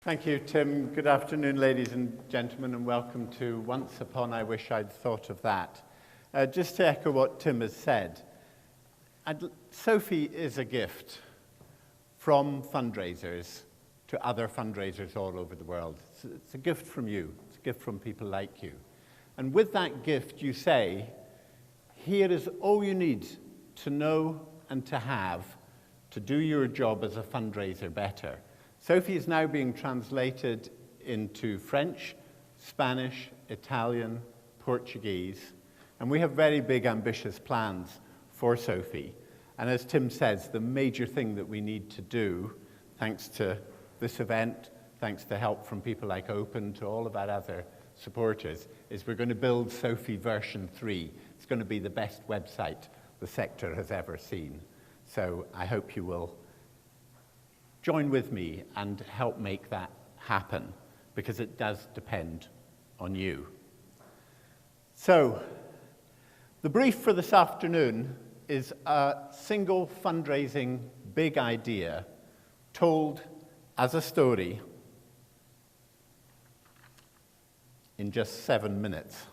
Thank you, Tim. Good afternoon, ladies and gentlemen, and welcome to Once Upon I Wish I'd Thought of That. Just to echo what Tim has said, SOFII is a gift from fundraisers to other fundraisers all over the world. It's a gift from you. It's a gift from people like you. And with that gift, you say, here is all you need to know and to have to do your job as a fundraiser better. SOFII is now being translated into French, Spanish, Italian, Portuguese, and we have very big, ambitious plans for SOFII. And as Tim says, the major thing that we need to do, thanks to this event, thanks to help from people like Open, to all of our other supporters, is we're going to build SOFII version 3. It's going to be the best website the sector has ever seen. So I hope you will join with me and help make that happen, because it does depend on you. So, the brief for this afternoon is a single fundraising big idea told as a story in just 7 minutes.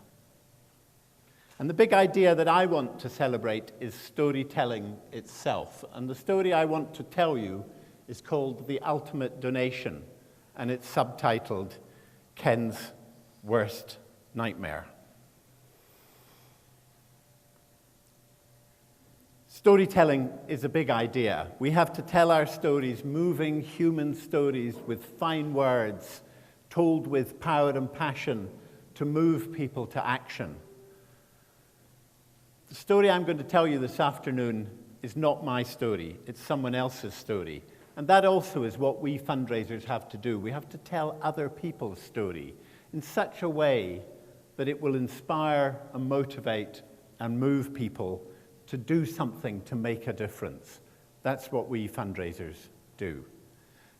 And the big idea that I want to celebrate is storytelling itself. And the story I want to tell you is called The Ultimate Donation, and it's subtitled Ken's Worst Nightmare. Storytelling is a big idea. We have to tell our stories, moving human stories with fine words, told with power and passion to move people to action. The story I'm going to tell you this afternoon is not my story, it's someone else's story. And that also is what we fundraisers have to do. We have to tell other people's story in such a way that it will inspire and motivate and move people to do something to make a difference. That's what we fundraisers do.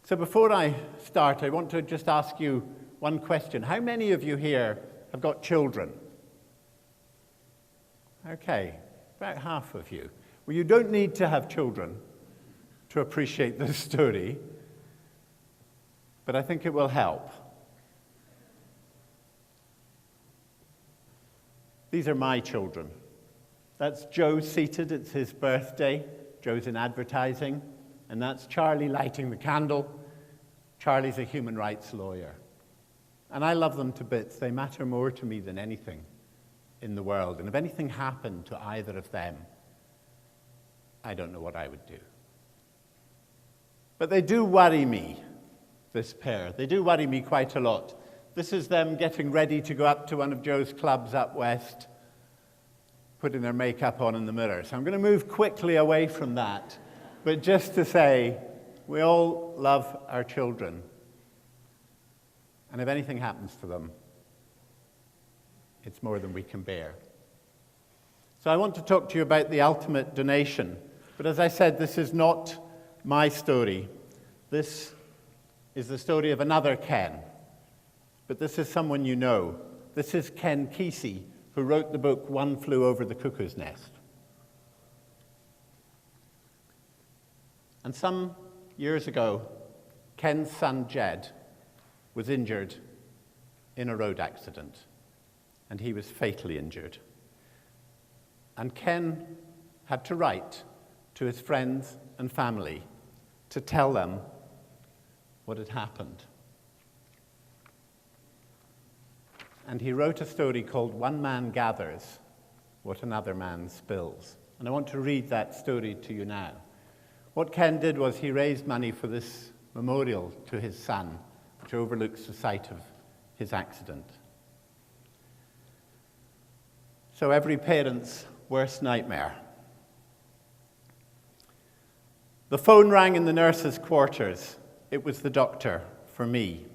So before I start, I want to just ask you one question. How many of you here have got children? Okay, about half of you. Well, you don't need to have children to appreciate this story, but I think it will help. These are my children. That's Joe seated, it's his birthday. Joe's in advertising. And that's Charlie lighting the candle. Charlie's a human rights lawyer. And I love them to bits. They matter more to me than anything in the world. And if anything happened to either of them, I don't know what I would do. But they do worry me, this pair. They do worry me quite a lot. This is them getting ready to go up to one of Joe's clubs up west, putting their makeup on in the mirror. So I'm going to move quickly away from that, but just to say, we all love our children. And if anything happens to them, it's more than we can bear. So I want to talk to you about the ultimate donation. But as I said, this is not my story. This is the story of another Ken. But this is someone you know. This is Ken Kesey, who wrote the book One Flew Over the Cuckoo's Nest. And some years ago, Ken's son Jed was injured in a road accident, and he was fatally injured. And Ken had to write to his friends and family to tell them what had happened. And he wrote a story called One Man Gathers What Another Man Spills. And I want to read that story to you now. What Ken did was he raised money for this memorial to his son, which overlooks the site of his accident. So every parent's worst nightmare. The phone rang in the nurse's quarters. It was the doctor, for me.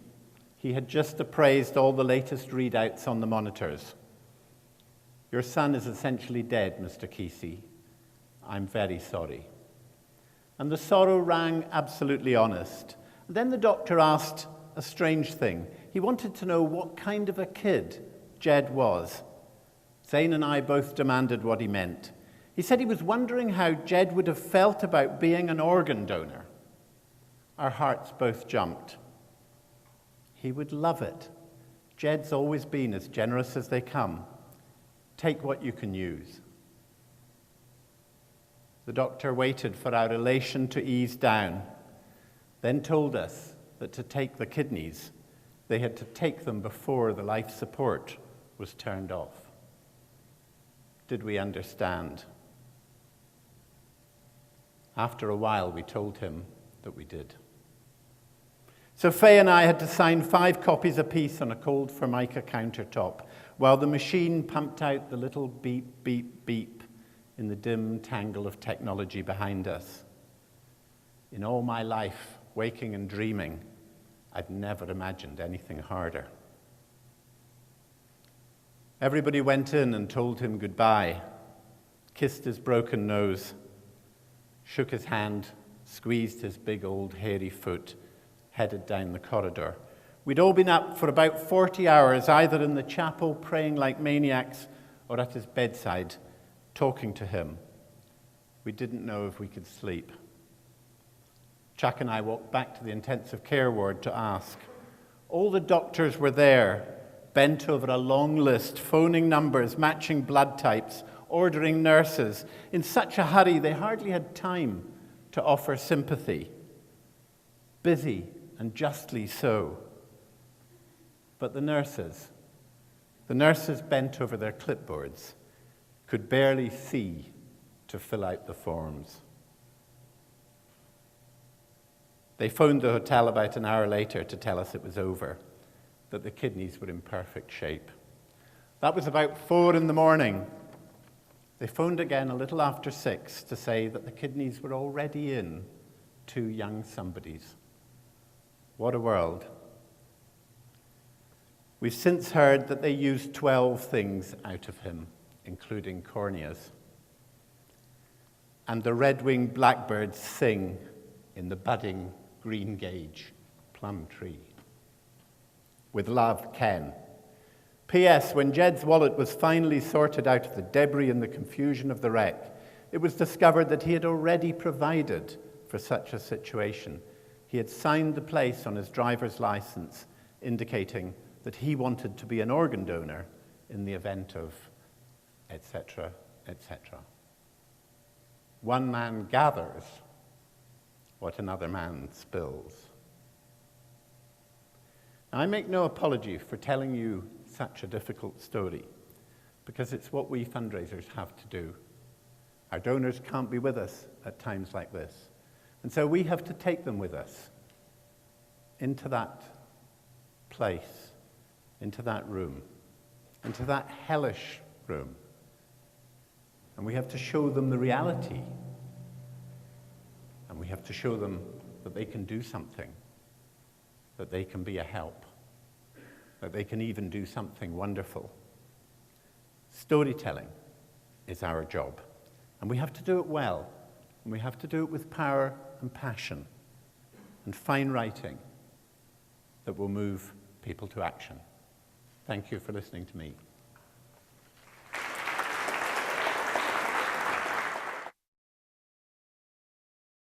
He had just appraised all the latest readouts on the monitors. Your son is essentially dead, Mr. Kesey. I'm very sorry. And the sorrow rang absolutely honest. And then the doctor asked a strange thing. He wanted to know what kind of a kid Jed was. Zane and I both demanded what he meant. He said he was wondering how Jed would have felt about being an organ donor. Our hearts both jumped. He would love it. Jed's always been as generous as they come. Take what you can use. The doctor waited for our elation to ease down, then told us that to take the kidneys, they had to take them before the life support was turned off. Did we understand? After a while, we told him that we did. So Faye and I had to sign 5 copies apiece on a cold Formica countertop, while the machine pumped out the little beep, beep, beep in the dim tangle of technology behind us. In all my life, waking and dreaming, I'd never imagined anything harder. Everybody went in and told him goodbye, kissed his broken nose, shook his hand, squeezed his big old hairy foot, headed down the corridor. We'd all been up for about 40 hours, either in the chapel praying like maniacs or at his bedside, talking to him. We didn't know if we could sleep. Chuck and I walked back to the intensive care ward to ask. All the doctors were there, bent over a long list, phoning numbers, matching blood types, ordering nurses. In such a hurry, they hardly had time to offer sympathy. Busy, and justly so. But the nurses bent over their clipboards, could barely see to fill out the forms. They phoned the hotel about an hour later to tell us it was over, that the kidneys were in perfect shape. That was about 4 a.m. They phoned again a little after 6 to say that the kidneys were already in 2 young somebodies. What a world. We've since heard that they used 12 things out of him, including corneas. And the red-winged blackbirds sing in the budding green gage plum tree. With love, Ken. P.S. When Jed's wallet was finally sorted out of the debris and the confusion of the wreck, it was discovered that he had already provided for such a situation. He had signed the place on his driver's license, indicating that he wanted to be an organ donor in the event of etc., etc. One man gathers what another man spills. Now, I make no apology for telling you such a difficult story, because it's what we fundraisers have to do. Our donors can't be with us at times like this. And so we have to take them with us into that place, into that room, into that hellish room. And we have to show them the reality. And we have to show them that they can do something, that they can be a help, that they can even do something wonderful. Storytelling is our job. And we have to do it well. And we have to do it with power and passion and fine writing that will move people to action. Thank you for listening to me.